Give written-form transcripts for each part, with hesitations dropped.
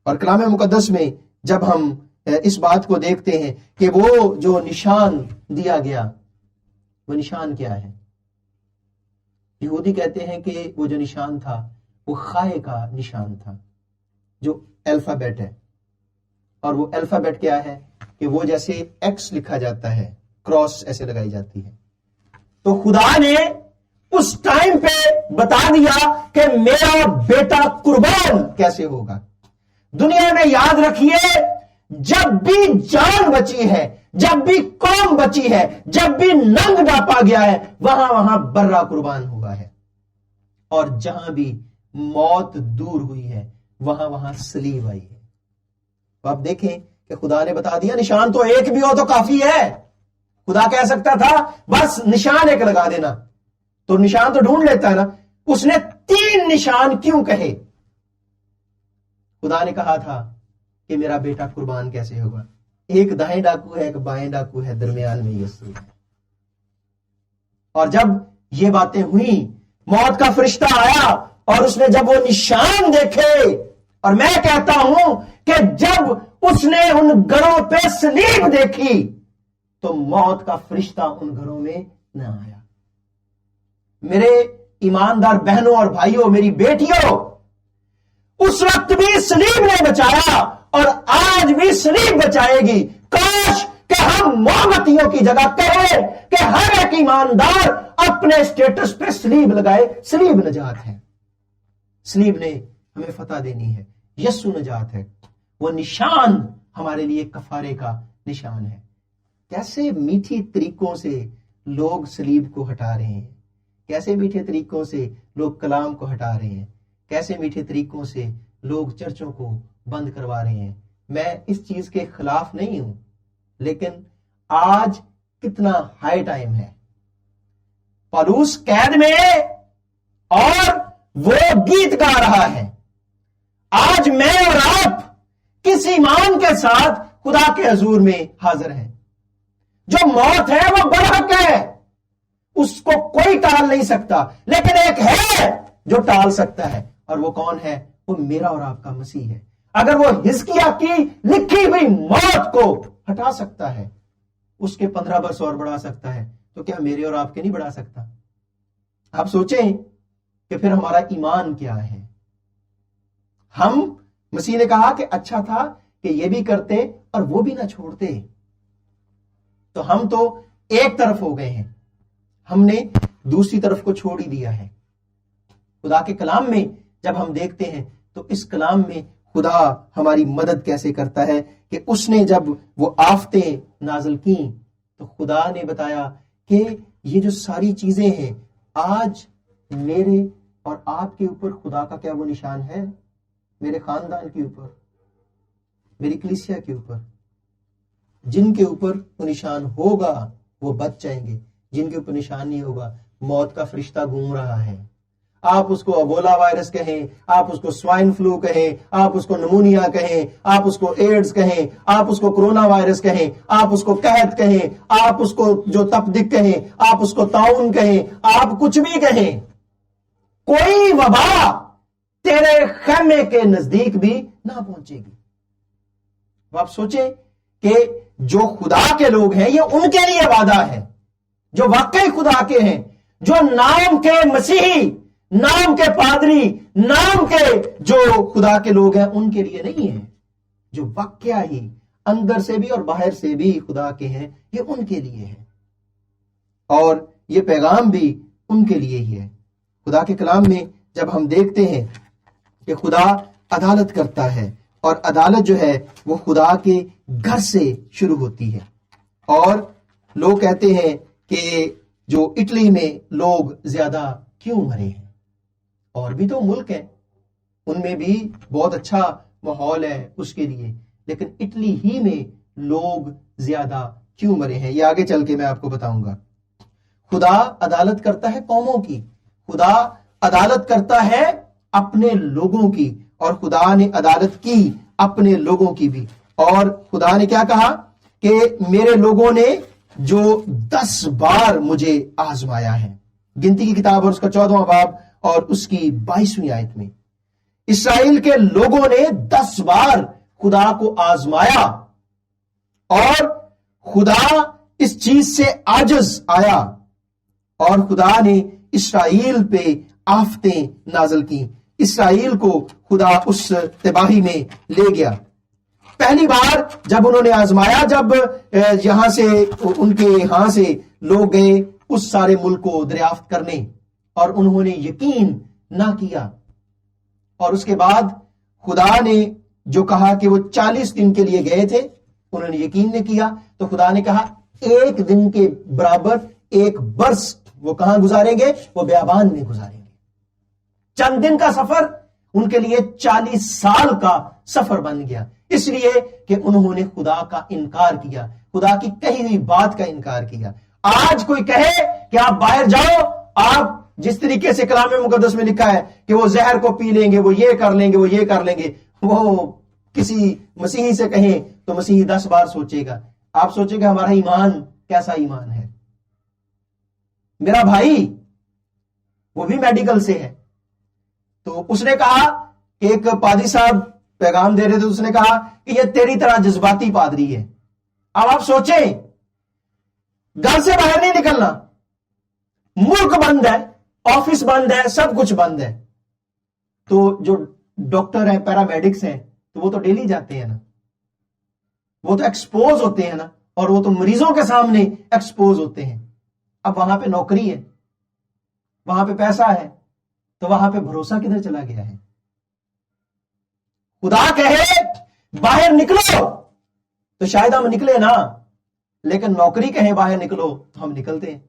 اور کلام مقدس میں جب ہم اس بات کو دیکھتے ہیں کہ وہ جو نشان دیا گیا وہ نشان کیا ہے؟ یہودی کہتے ہیں کہ وہ جو نشان تھا وہ خائے کا نشان تھا، جو الفابیٹ ہے. اور وہ الفابیٹ کیا ہے کہ وہ جیسے ایکس لکھا جاتا ہے، کراس ایسے لگائی جاتی ہے. تو خدا نے اس ٹائم پہ بتا دیا کہ میرا بیٹا قربان کیسے ہوگا. دنیا میں یاد رکھیے، جب بھی جان بچی ہے، جب بھی قوم بچی ہے، جب بھی ننگ ڈاپا گیا ہے، وہاں برا قربان ہوا ہے. اور جہاں بھی موت دور ہوئی ہے وہاں صلیب آئی ہے. تو آپ دیکھیں کہ خدا نے بتا دیا نشان تو ایک بھی ہو تو کافی ہے. خدا کہہ سکتا تھا بس نشان ایک لگا دینا، تو نشان تو ڈھونڈ لیتا ہے نا. اس نے 3 نشان کیوں کہے؟ خدا نے کہا تھا کہ میرا بیٹا قربان کیسے ہوگا. ایک دائیں ڈاکو ہے، ایک بائیں ڈاکو ہے، درمیان میں یسوع ہے. اور جب یہ باتیں ہوئیں، موت کا فرشتہ آیا اور اس نے جب وہ نشان دیکھے، اور میں کہتا ہوں کہ جب اس نے ان گھروں پہ صلیب دیکھی تو موت کا فرشتہ ان گھروں میں نہ آیا. میرے ایماندار بہنوں اور بھائیوں، میری بیٹیوں، اس وقت بھی صلیب نے بچایا اور آج بھی صلیب بچائے گی. کاش کہ ہم مومبتیوں کی جگہ کہیں کہ ہر ایک ایماندار اپنے سٹیٹس پہ صلیب لگائے. صلیب نجات ہے، صلیب نے ہمیں فتح دینی ہے. یسوع نجات ہے، وہ نشان ہمارے لیے کفارے کا نشان ہے. کیسے میٹھی طریقوں سے لوگ صلیب کو ہٹا رہے ہیں، کیسے میٹھے طریقوں سے لوگ کلام کو ہٹا رہے ہیں، کیسے میٹھے طریقوں سے لوگ چرچوں کو بند کروا رہے ہیں. میں اس چیز کے خلاف نہیں ہوں، لیکن آج کتنا ہائی ٹائم ہے. پالوس قید میں اور وہ گیت گا رہا ہے. آج میں اور آپ کس ایمان کے ساتھ خدا کے حضور میں حاضر ہیں؟ جو موت ہے وہ برحق ہے، اس کو کوئی ٹال نہیں سکتا، لیکن ایک ہے جو ٹال سکتا ہے، اور وہ کون ہے؟ وہ میرا اور آپ کا مسیح ہے. اگر وہ حزقیہ کی لکھی ہوئی موت کو ہٹا سکتا ہے، اس کے 15 برس اور بڑھا سکتا ہے، تو کیا میرے اور آپ کے نہیں بڑھا سکتا؟ آپ سوچیں کہ پھر ہمارا ایمان کیا ہے. ہم مسیح نے کہا کہ اچھا تھا کہ یہ بھی کرتے اور وہ بھی نہ چھوڑتے. تو ہم تو ایک طرف ہو گئے ہیں، ہم نے دوسری طرف کو چھوڑ ہی دیا ہے. خدا کے کلام میں جب ہم دیکھتے ہیں تو اس کلام میں خدا ہماری مدد کیسے کرتا ہے کہ اس نے جب وہ آفتیں نازل کی تو خدا نے بتایا کہ یہ جو ساری چیزیں ہیں، آج میرے اور آپ کے اوپر خدا کا کیا وہ نشان ہے؟ میرے خاندان کے اوپر، میری کلیسیا کے اوپر. جن کے اوپر وہ نشان ہوگا وہ بچ جائیں گے، جن کے اوپر نشان نہیں ہوگا موت کا فرشتہ گھوم رہا ہے. آپ اس کو ابولا وائرس کہیں، آپ اس کو سوائن فلو کہیں، آپ اس کو نمونیا کہیں، آپ اس کو ایڈز کہیں، آپ اس کو کرونا وائرس کہیں، آپ اس کو قحط کہیں، آپ اس کو جو تپدق کہیں، آپ اس کو طاعون کہیں، آپ کچھ بھی کہیں، کوئی وبا تیرے خیمے کے نزدیک بھی نہ پہنچے گی. آپ سوچیں کہ جو خدا کے لوگ ہیں یہ ان کے لیے وعدہ ہے، جو واقعی خدا کے ہیں، جو نام کے مسیحی، نام کے پادری، نام کے جو خدا کے لوگ ہیں، ان کے لیے نہیں ہے. جو واقعہ ہی اندر سے بھی اور باہر سے بھی خدا کے ہیں، یہ ان کے لیے ہے، اور یہ پیغام بھی ان کے لیے ہی ہے. خدا کے کلام میں جب ہم دیکھتے ہیں کہ خدا عدالت کرتا ہے، اور عدالت جو ہے وہ خدا کے گھر سے شروع ہوتی ہے. اور لوگ کہتے ہیں کہ جو اٹلی میں لوگ زیادہ کیوں مرے ہیں، اور بھی تو ملک ہیں ان میں بھی بہت اچھا ماحول ہے اس کے لیے، لیکن اٹلی ہی میں لوگ زیادہ کیوں مرے ہیں، یہ آگے چل کے میں آپ کو بتاؤں گا. خدا عدالت کرتا ہے قوموں کی، خدا عدالت کرتا ہے اپنے لوگوں کی، اور خدا نے عدالت کی اپنے لوگوں کی بھی. اور خدا نے کیا کہا کہ میرے لوگوں نے جو 10 بار مجھے آزمایا ہے. گنتی کی کتاب اور اس کا 14واں باب اور اس کی 22ویں آیت میں اسرائیل کے لوگوں نے 10 بار خدا کو آزمایا اور خدا اس چیز سے عاجز آیا اور خدا نے اسرائیل پہ آفتیں نازل کی. اسرائیل کو خدا اس تباہی میں لے گیا. پہلی بار جب انہوں نے آزمایا، جب یہاں سے ان کے یہاں سے لوگ گئے اس سارے ملک کو دریافت کرنے اور انہوں نے یقین نہ کیا، اور اس کے بعد خدا نے جو کہا کہ وہ 40 دن کے لیے گئے تھے، انہوں نے یقین نہیں کیا، تو خدا نے کہا 1 دن کے برابر 1 برس وہ کہاں گزاریں گے؟ وہ بیابان میں گزاریں گے. چند دن کا سفر ان کے لیے 40 سال کا سفر بن گیا، اس لیے کہ انہوں نے خدا کا انکار کیا، خدا کی کہی ہوئی بات کا انکار کیا. آج کوئی کہے کہ آپ باہر جاؤ، آپ جس طریقے سے کلام مقدس میں لکھا ہے کہ وہ زہر کو پی لیں گے، وہ یہ کر لیں گے، وہ یہ کر لیں گے، وہ کسی مسیحی سے کہیں تو مسیحی 10 بار سوچے گا. آپ سوچیں گے ہمارا ایمان کیسا ایمان ہے. میرا بھائی وہ بھی میڈیکل سے ہے، تو اس نے کہا کہ ایک پادری صاحب پیغام دے رہے تھے، اس نے کہا کہ یہ تیری طرح جذباتی پادری ہے. اب آپ سوچیں، گھر سے باہر نہیں نکلنا، ملک بند ہے، آفس بند ہے، سب کچھ بند ہے، تو جو ڈاکٹر ہیں، پیرامیڈکس ہیں، تو وہ تو ڈیلی جاتے ہیں نا، وہ تو ایکسپوز ہوتے ہیں نا، اور وہ تو مریضوں کے سامنے ایکسپوز ہوتے ہیں. اب وہاں پہ نوکری ہے، وہاں پہ پیسہ ہے، تو وہاں پہ بھروسہ کدھر چلا گیا ہے؟ خدا کہے باہر نکلو تو شاید ہم نکلے نا، لیکن نوکری کہے باہر نکلو تو ہم نکلتے ہیں.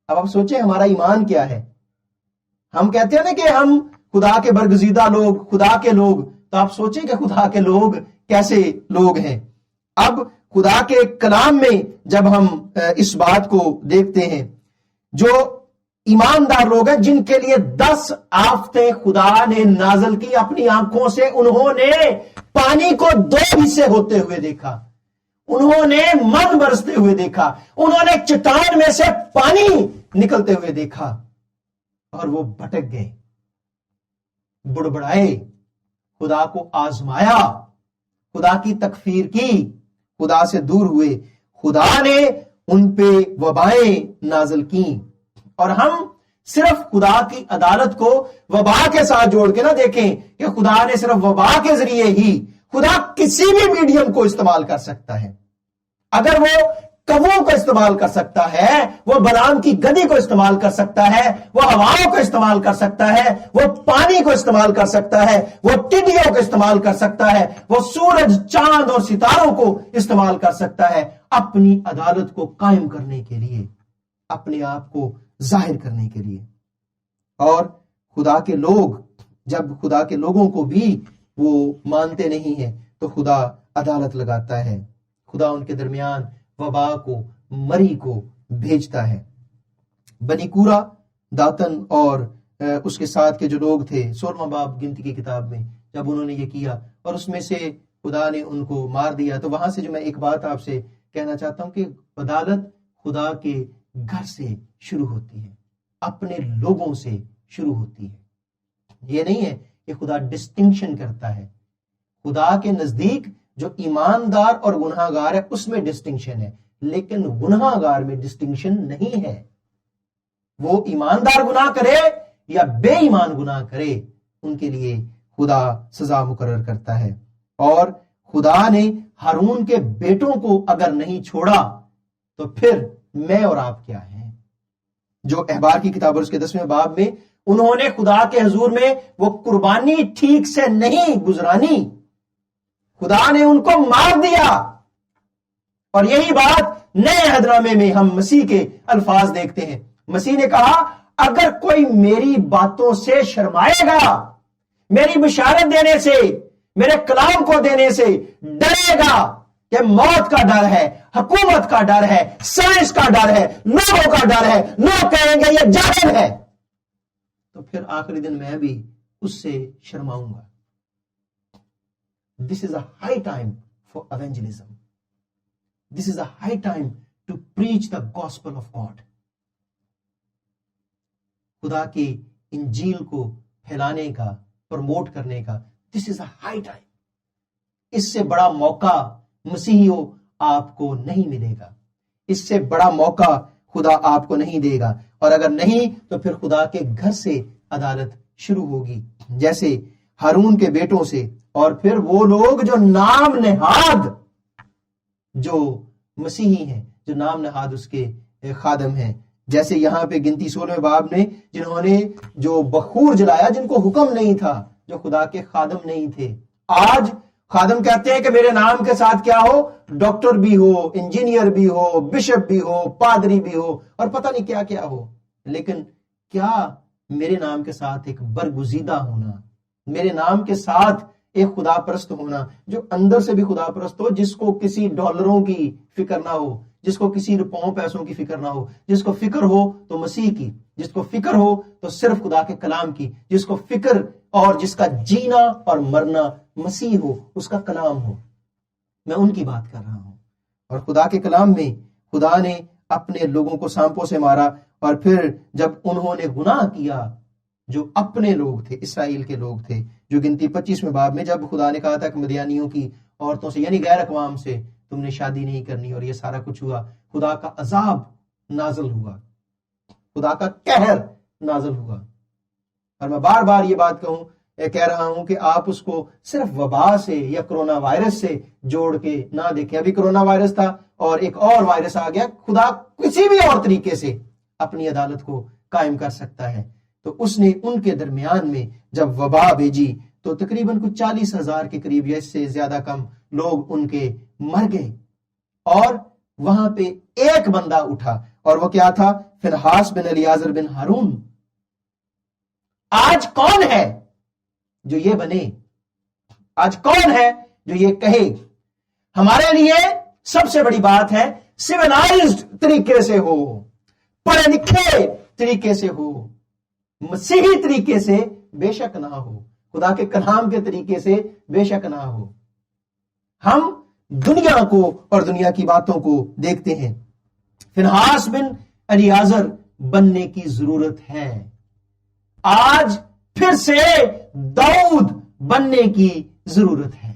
اب آپ سوچیں ہمارا ایمان کیا ہے. ہم کہتے ہیں نا کہ ہم خدا کے برگزیدہ لوگ، خدا کے لوگ، تو آپ سوچیں کہ خدا کے لوگ کیسے لوگ ہیں. اب خدا کے کلام میں جب ہم اس بات کو دیکھتے ہیں، جو ایماندار لوگ ہیں جن کے لیے 10 آفتیں خدا نے نازل کی اپنی آنکھوں سے، انہوں نے پانی کو 2 حصے ہوتے ہوئے دیکھا، انہوں نے من برستے ہوئے دیکھا، انہوں نے چٹان میں سے پانی نکلتے ہوئے دیکھا، اور وہ بھٹک گئے، بڑبڑائے، خدا کو آزمایا، خدا کی تکفیر کی، خدا سے دور ہوئے، خدا نے ان پہ وبائیں نازل کی. اور ہم صرف خدا کی عدالت کو وبا کے ساتھ جوڑ کے نہ دیکھیں کہ خدا نے صرف وبا کے ذریعے ہی، خدا کسی بھی میڈیم کو استعمال کر سکتا ہے. اگر وہ کووں کو استعمال کر سکتا ہے، وہ بلعام کی گدی کو استعمال کر سکتا ہے، وہ ہواؤں کو استعمال کر سکتا ہے، وہ پانی کو استعمال کر سکتا ہے، وہ ٹڈیوں کو استعمال کر سکتا ہے، وہ سورج، چاند اور ستاروں کو استعمال کر سکتا ہے اپنی عدالت کو قائم کرنے کے لیے، اپنے آپ کو ظاہر کرنے کے لیے. اور خدا کے لوگ، جب خدا کے لوگوں کو بھی وہ مانتے نہیں ہیں تو خدا عدالت لگاتا ہے، خدا ان کے درمیان وبا کو، مری کو بھیجتا ہے. بنی کورا، داتن اور اس کے ساتھ کے جو لوگ تھے، 16واں باب گنتی کی کتاب میں جب انہوں نے یہ کیا اور اس میں سے خدا نے ان کو مار دیا، تو وہاں سے جو میں ایک بات آپ سے کہنا چاہتا ہوں کہ عدالت خدا کے گھر سے شروع ہوتی ہے، اپنے لوگوں سے شروع ہوتی ہے. یہ نہیں ہے کہ خدا ڈسٹنکشن کرتا ہے. خدا کے نزدیک جو ایماندار اور گناہ گار ہے اس میں ڈسٹنکشن ہے، لیکن گناہ گار میں ڈسٹنکشن نہیں ہے. وہ ایماندار گناہ کرے یا بے ایمان گناہ کرے، ان کے لیے خدا سزا مقرر کرتا ہے. اور خدا نے ہارون کے بیٹوں کو اگر نہیں چھوڑا تو پھر میں اور آپ کیا ہیں؟ جو احبار کی کتاب اور اس کے 10ویں باب میں انہوں نے خدا کے حضور میں وہ قربانی ٹھیک سے نہیں گزرانی، خدا نے ان کو مار دیا. اور یہی بات نئے عہد نامے میں ہم مسیح کے الفاظ دیکھتے ہیں. مسیح نے کہا اگر کوئی میری باتوں سے شرمائے گا، میری بشارت دینے سے، میرے کلام کو دینے سے ڈرے گا کہ موت کا ڈر ہے، حکومت کا ڈر ہے، سائنس کا ڈر ہے، لوگوں کا ڈر ہے، لوگ کہیں گے یہ جاہل ہے، تو پھر آخری دن میں بھی اس سے شرماؤں گا. This is a high time for evangelism. This is a high time to preach the gospel of God. خدا کی انجیل کو پھیلانے کا پروموٹ کرنے کا. دس از اے ہائی ٹائم. اس سے بڑا موقع مسیحیوں آپ کو نہیں ملے گا. اس سے بڑا موقع خدا آپ کو نہیں دے گا. اور اگر نہیں تو پھر خدا کے گھر سے عدالت شروع ہوگی, جیسے ہارون کے بیٹوں سے, اور پھر وہ لوگ جو نام نہاد, جو مسیحی ہیں, جو نام نہاد اس کے خادم ہیں, جیسے یہاں پہ گنتی 16 باب نے جنہوں نے جو بخور جلایا, جن کو حکم نہیں تھا, جو خدا کے خادم نہیں تھے. آج خادم کہتے ہیں کہ میرے نام کے ساتھ کیا ہو, ڈاکٹر بھی ہو, انجینئر بھی ہو, بشپ بھی ہو, پادری بھی ہو, اور پتہ نہیں کیا کیا ہو. لیکن کیا میرے نام کے ساتھ ایک برگزیدہ ہونا, میرے نام کے ساتھ ایک خدا پرست ہونا, جو اندر سے بھی خدا پرست ہو, جس کو کسی ڈالروں کی فکر نہ ہو, جس کو کسی روپوں پیسوں کی فکر نہ ہو, جس کو فکر ہو تو مسیح کی, جس کو فکر ہو تو صرف خدا کے کلام کی, جس کو فکر اور جس کا جینا اور مرنا مسیح ہو, اس کا کلام ہو. میں ان کی بات کر رہا ہوں. اور خدا کے کلام میں خدا نے اپنے لوگوں کو سانپوں سے مارا, اور پھر جب انہوں نے گناہ کیا, جو اپنے لوگ تھے, اسرائیل کے لوگ تھے, جو گنتی 25 باب میں جب خدا نے کہا تھا کہ مدیانیوں کی عورتوں سے, یعنی غیر اقوام سے تم نے شادی نہیں کرنی, اور یہ سارا کچھ ہوا, خدا کا عذاب نازل ہوا, خدا کا قہر نازل ہوا. اور میں بار بار یہ بات کہہ رہا ہوں کہ آپ اس کو صرف وبا سے یا کرونا وائرس سے جوڑ کے نہ دیکھیں. ابھی کرونا وائرس تھا اور ایک اور وائرس آ گیا. خدا کسی بھی اور طریقے سے اپنی عدالت کو قائم کر سکتا ہے. تو اس نے ان کے درمیان میں جب وبا بھیجی تو تقریباً کچھ 40,000 کے قریب یا اس سے زیادہ کم لوگ ان کے مر گئے. اور وہاں پہ ایک بندہ اٹھا, اور وہ کیا تھا؟ فنحاس بن الیعازر بن ہارون. آج کون ہے جو یہ بنے؟ آج کون ہے جو یہ کہے؟ ہمارے لیے سب سے بڑی بات ہے سیولائزڈ طریقے سے ہو, پڑھے لکھے طریقے سے ہو, مسیحی طریقے سے بے شک نہ ہو, خدا کے کلام کے طریقے سے بے شک نہ ہو. ہم دنیا کو اور دنیا کی باتوں کو دیکھتے ہیں. فنحاس بن الیعازر بننے کی ضرورت ہے. آج پھر سے داؤد بننے کی ضرورت ہے.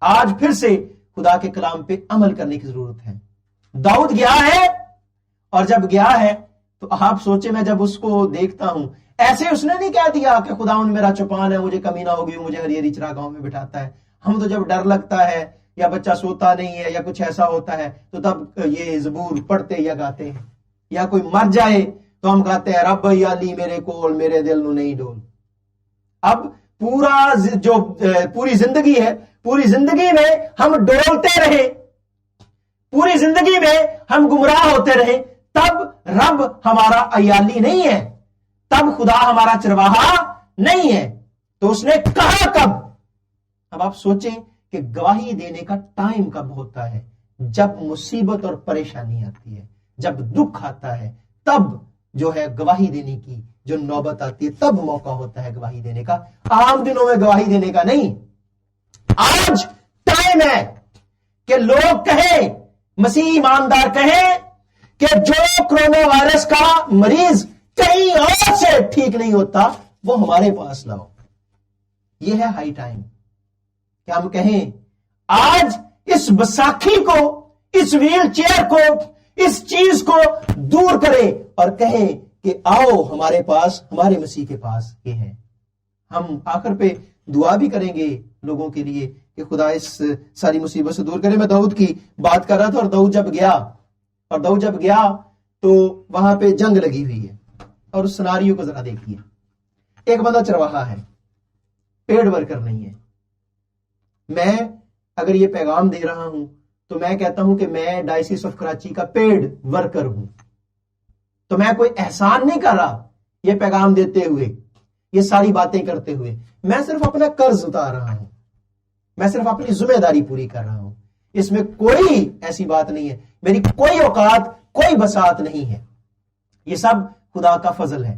آج پھر سے خدا کے کلام پہ عمل کرنے کی ضرورت ہے. داؤد گیا ہے, اور جب گیا ہے تو آپ سوچیں, میں جب اس کو دیکھتا ہوں, ایسے اس نے نہیں کہہ دیا کہ خداوند میرا چوپان ہے, مجھے کمی نہ ہوگی, مجھے ہری ہری چراگاہوں میں بٹھاتا ہے. ہم تو جب ڈر لگتا ہے یا بچہ سوتا نہیں ہے یا کچھ ایسا ہوتا ہے تو تب یہ زبور پڑھتے یا گاتے ہیں, یا کوئی مر جائے تو ہم کہتے ہیں رب یالی میرے کول میرے دل نو نہیں ڈول. اب پوری زندگی ہے, پوری زندگی میں ہم ڈولتے رہے, پوری زندگی میں ہم گمراہ ہوتے رہے, تب رب ہمارا ایالی نہیں ہے, تب خدا ہمارا چرواہا نہیں ہے. تو اس نے کہا کب؟ اب آپ سوچیں کہ گواہی دینے کا ٹائم کب ہوتا ہے؟ جب مصیبت اور پریشانی آتی ہے, جب دکھ آتا ہے, تب جو ہے گواہی دینے کی جو نوبت آتی ہے, تب موقع ہوتا ہے گواہی دینے کا. عام دنوں میں گواہی دینے کا نہیں. آج ٹائم ہے کہ لوگ کہیں, مسیح ایماندار کہیں کہ جو کرونا وائرس کا مریض کہیں اور سے ٹھیک نہیں ہوتا وہ ہمارے پاس لاؤ. یہ ہے ہائی ٹائم کہ ہم کہیں آج اس بساکھی کو, اس ویل چیئر کو, اس چیز کو دور کرے اور کہیں کہ آؤ ہمارے پاس, ہمارے مسیح کے پاس یہ ہے. ہم آخر پہ دعا بھی کریں گے لوگوں کے لیے کہ خدا اس ساری مصیبت سے دور کرے. میں داؤد کی بات کر رہا تھا, اور داؤد جب گیا تو وہاں پہ جنگ لگی ہوئی ہے. اور اس سناریو کو ذرا دیکھیے. ایک بندہ چرواہا ہے, پیڈ ورکر نہیں ہے. میں اگر یہ پیغام دے رہا ہوں تو میں کہتا ہوں کہ میں ڈائسس آف کراچی کا پیڈ ورکر ہوں. تو میں کوئی احسان نہیں کر رہا یہ پیغام دیتے ہوئے, یہ ساری باتیں کرتے ہوئے. میں صرف اپنا قرض اتار رہا ہوں, میں صرف اپنی ذمہ داری پوری کر رہا ہوں. اس میں کوئی ایسی بات نہیں ہے, میری کوئی اوقات, کوئی بساط نہیں ہے. یہ سب خدا کا فضل ہے.